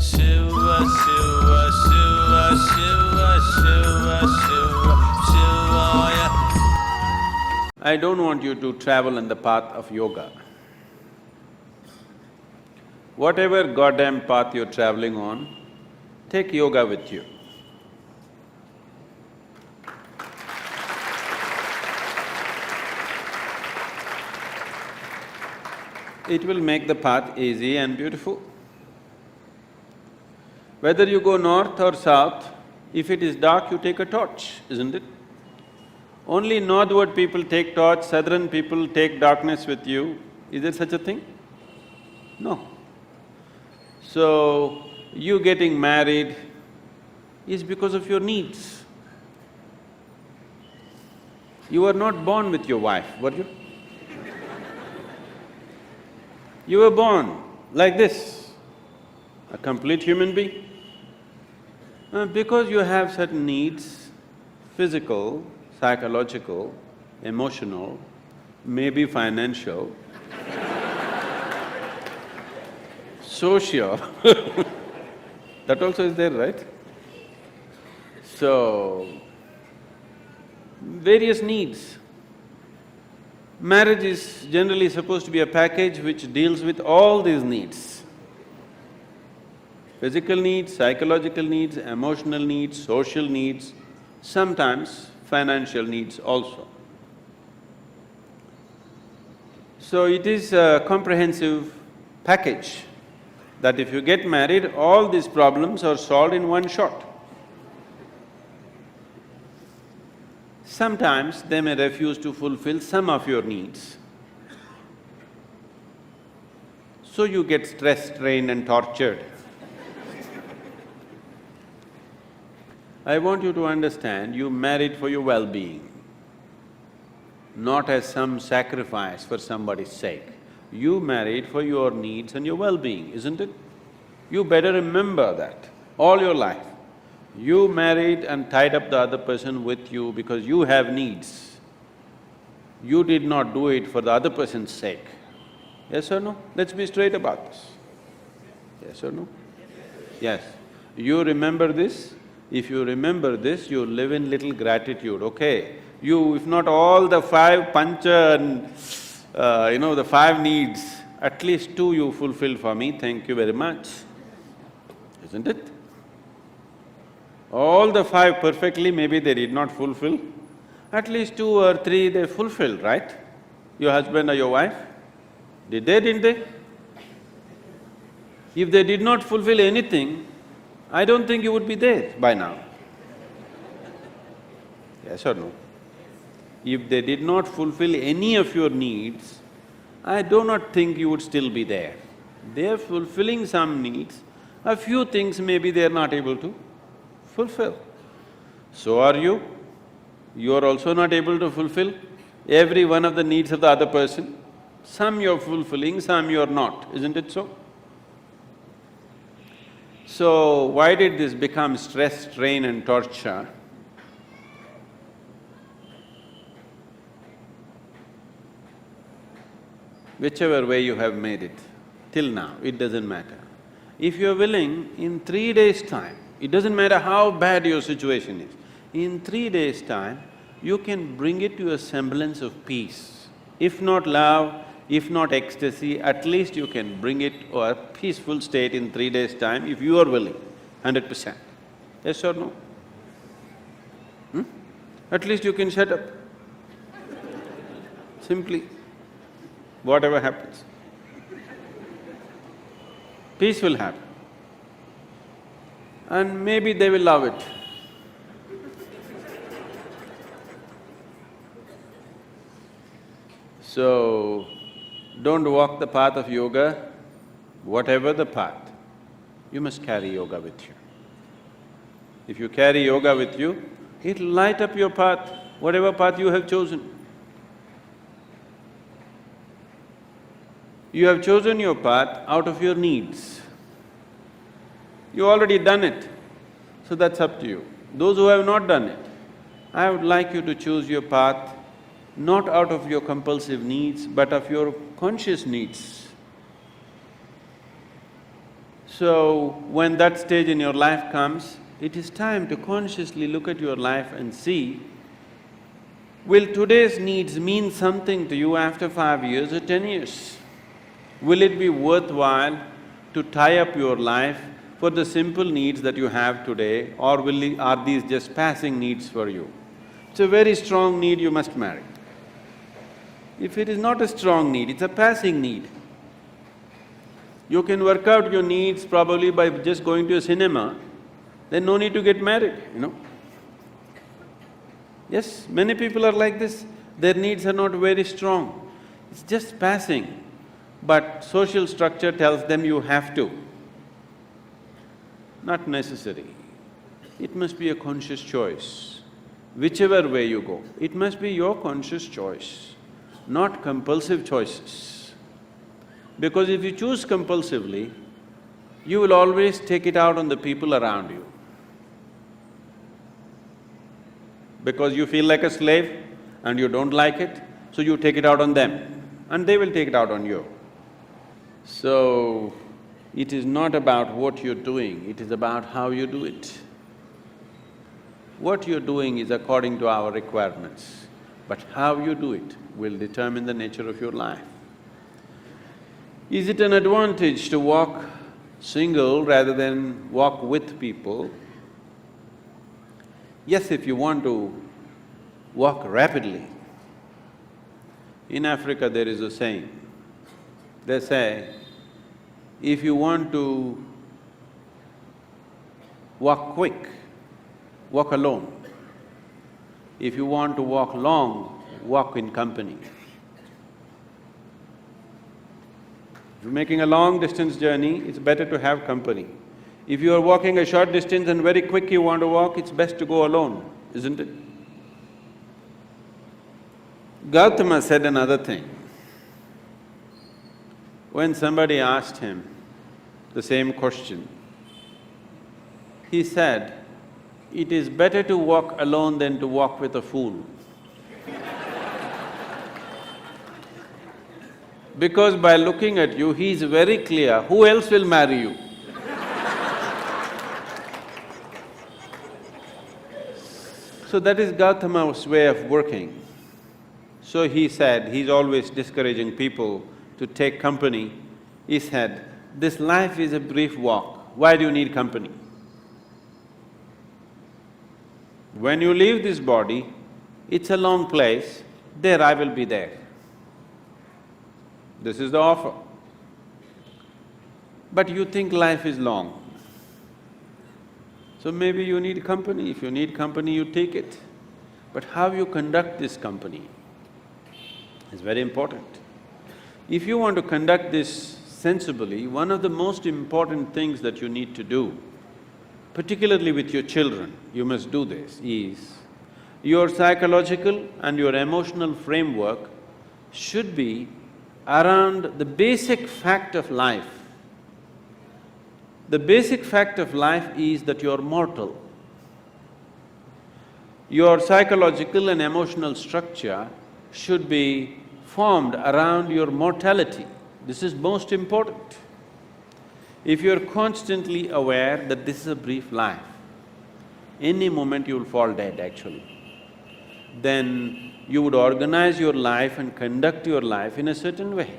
Shiva, Shiva, Shiva, Shiva, Shiva, Shiva, Shivaya. I don't want you to travel on the path of yoga. Whatever goddamn path you're traveling on, take yoga with you. It will make the path easy and beautiful. Whether you go north or south, if it is dark, you take a torch, isn't it? Only northward people take torch, southern people take darkness with you. Is there such a thing? No. So, you getting married is because of your needs. You were not born with your wife, were you? You were born like this, a complete human being. Because you have certain needs, physical, psychological, emotional, maybe financial, social, that also is there, right? So, various needs. Marriage is generally supposed to be a package which deals with all these needs. Physical needs, psychological needs, emotional needs, social needs, sometimes financial needs also. So it is a comprehensive package that if you get married, all these problems are solved in one shot. Sometimes they may refuse to fulfill some of your needs. So you get stressed, strained and tortured. I want you to understand, you married for your well-being, not as some sacrifice for somebody's sake. You married for your needs and your well-being, isn't it? You better remember that all your life. You married and tied up the other person with you because you have needs. You did not do it for the other person's sake. Yes or no? Let's be straight about this. Yes or no? Yes. You remember this? If you remember this, you live in little gratitude, okay? You… if not all the five pancha and the five needs, at least two you fulfill for me, thank you very much, isn't it? All the five perfectly, maybe they did not fulfill, at least two or three they fulfilled, right? Your husband or your wife? Did they, didn't they? If they did not fulfill anything, I don't think you would be there by now. Yes or no? If they did not fulfill any of your needs, I do not think you would still be there. They are fulfilling some needs, a few things maybe they are not able to fulfill. So are you. You are also not able to fulfill every one of the needs of the other person. Some you're fulfilling, some you're not, isn't it so? So, why did this become stress, strain and torture? Whichever way you have made it, till now, it doesn't matter. If you're willing, in 3 days' time, it doesn't matter how bad your situation is, in 3 days' time, you can bring it to a semblance of peace. If not love, if not ecstasy, at least you can bring it to a peaceful state in 3 days' time if you are willing, 100%. Yes or no? At least you can shut up. Simply, whatever happens. Peace will happen. And maybe they will love it. So, don't walk the path of yoga, whatever the path, you must carry yoga with you. If you carry yoga with you, it'll light up your path, whatever path you have chosen. You have chosen your path out of your needs. You already done it, so that's up to you. Those who have not done it, I would like you to choose your path not out of your compulsive needs, but of your conscious needs. So, when that stage in your life comes, it is time to consciously look at your life and see, will today's needs mean something to you after 5 years or 10 years? Will it be worthwhile to tie up your life for the simple needs that you have today, or are these just passing needs for you? It's a very strong need, you must marry. If it is not a strong need, it's a passing need. You can work out your needs probably by just going to a cinema, then no need to get married, you know. Yes, many people are like this, their needs are not very strong, it's just passing. But social structure tells them you have to. Not necessary. It must be a conscious choice. Whichever way you go, it must be your conscious choice, not compulsive choices. Because if you choose compulsively, you will always take it out on the people around you. Because you feel like a slave and you don't like it, so you take it out on them and they will take it out on you. So, it is not about what you're doing, it is about how you do it. What you're doing is according to our requirements, but how you do it will determine the nature of your life. Is it an advantage to walk single rather than walk with people? Yes, if you want to walk rapidly. In Africa there is a saying, they say, if you want to walk quick, walk alone. If you want to walk long, walk in company. If you're making a long distance journey, it's better to have company. If you are walking a short distance and very quick you want to walk, it's best to go alone, isn't it? Gautama said another thing. When somebody asked him the same question, he said, "It is better to walk alone than to walk with a fool." Because by looking at you, he is very clear, who else will marry you? So that is Gautama's way of working. So he said, he's always discouraging people to take company. He said, this life is a brief walk, why do you need company? When you leave this body, it's a long place, there I will be there. This is the offer. But you think life is long. So maybe you need company. If you need company, you take it. But how you conduct this company is very important. If you want to conduct this sensibly, one of the most important things that you need to do, particularly with your children, you must do this, is your psychological and your emotional framework should be around the basic fact of life. The basic fact of life is that you're mortal. Your psychological and emotional structure should be formed around your mortality. This is most important. If you're constantly aware that this is a brief life, any moment you'll fall dead actually, then you would organize your life and conduct your life in a certain way.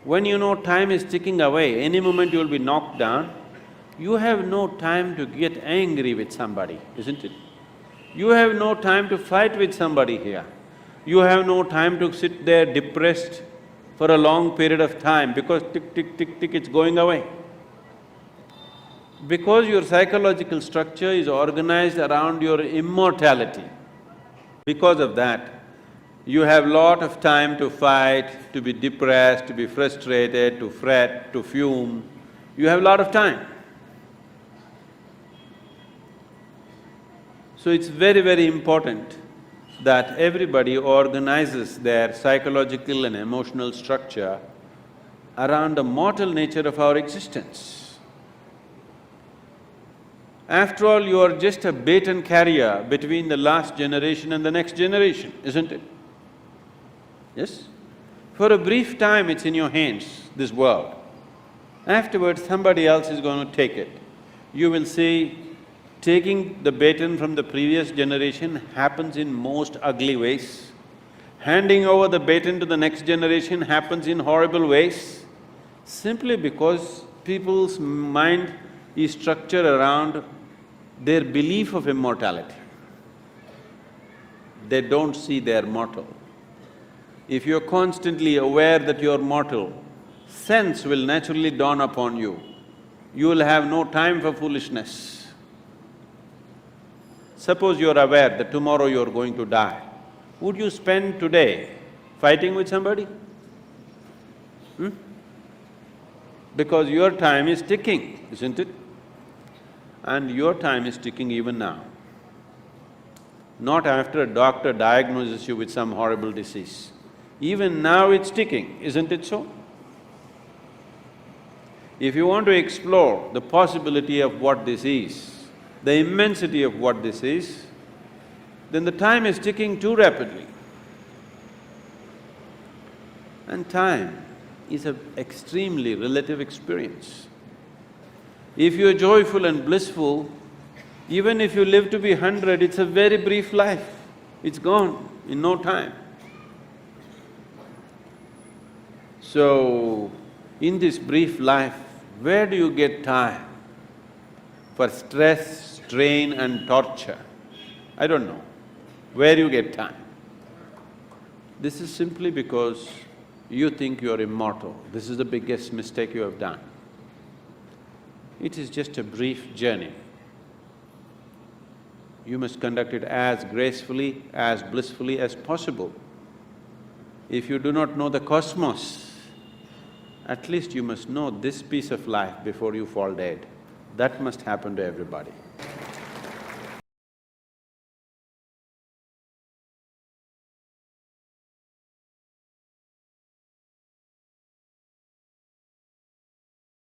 When you know time is ticking away, any moment you'll be knocked down, you have no time to get angry with somebody, isn't it? You have no time to fight with somebody here. You have no time to sit there depressed for a long period of time because tick, tick, tick, tick, it's going away. Because your psychological structure is organized around your immortality, because of that, you have lot of time to fight, to be depressed, to be frustrated, to fret, to fume. You have a lot of time. So it's very, very important that everybody organizes their psychological and emotional structure around the mortal nature of our existence. After all, you are just a baton carrier between the last generation and the next generation, isn't it? Yes? For a brief time it's in your hands, this world. Afterwards, somebody else is going to take it. You will see, taking the baton from the previous generation happens in most ugly ways. Handing over the baton to the next generation happens in horrible ways, simply because people's mind is structured around their belief of immortality. They don't see they're mortal. If you're constantly aware that you're mortal, sense will naturally dawn upon you. You will have no time for foolishness. Suppose you're aware that tomorrow you're going to die, would you spend today fighting with somebody? Because your time is ticking, isn't it? And your time is ticking even now. Not after a doctor diagnoses you with some horrible disease. Even now it's ticking, isn't it so? If you want to explore the possibility of what this is, the immensity of what this is, then the time is ticking too rapidly. And time is an extremely relative experience. If you're joyful and blissful, even if you live to be 100, it's a very brief life. It's gone in no time. So, in this brief life, where do you get time for stress, strain and torture? I don't know. Where do you get time? This is simply because you think you're immortal. This is the biggest mistake you have done. It is just a brief journey. You must conduct it as gracefully, as blissfully as possible. If you do not know the cosmos, at least you must know this piece of life before you fall dead. That must happen to everybody.